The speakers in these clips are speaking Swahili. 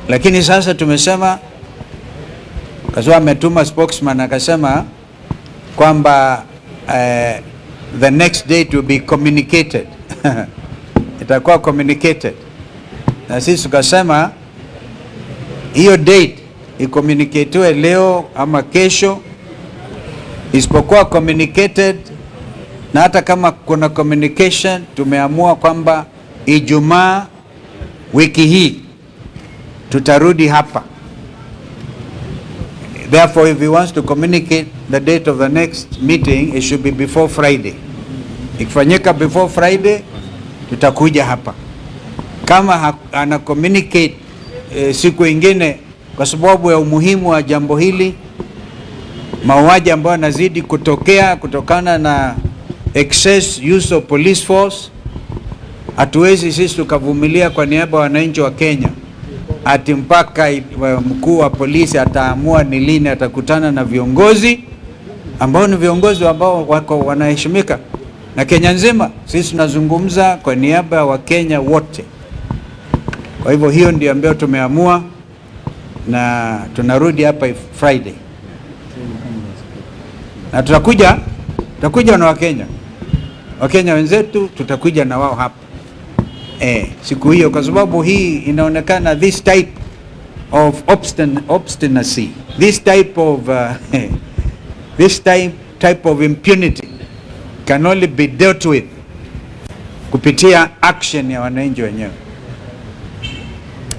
Lakini sasa tumesema, kwa sababu ametuma spokesman akasema kwamba the next date will be communicated. Itakuwa communicated. Na sisi tukasema hiyo date i-communicatiwe leo ama kesho, isipokuwa communicated. Na hata kama kuna communication, tumeamua kwamba Ijumaa wiki hii tutarudi hapa. Therefore, if he wants to communicate the date of the next meeting, it should be before Friday. Ikifanyika before Friday, tutakuja hapa. Kama ana communicate siku ingine, kwa sababu ya umuhimu wa jambo hili, mauaji ambayo yanazidi kutokea kutokana na excess use of police force, hatuwezi sisi tukavumilia kwa niaba ya wananchi wa Kenya ati mpaka mkuu wa polisi ataamua ni lini atakutana na viongozi ambao ni viongozi ambao wako wanaheshimika na Kenya nzima. Sisi tunazungumza kwa niaba ya Wakenya wote. Kwa hivyo hiyo ndio ambayo tumeamua, na tunarudi hapa Friday. Na tutakuja na Wakenya wenzetu, tutakuja na wao hapa siku hiyo, kwa sababu hii inaonekana this type of obstinacy, this type of impunity can only be dealt with kupitia action ya wananchi wenyewe.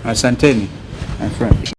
Asanteni my friend.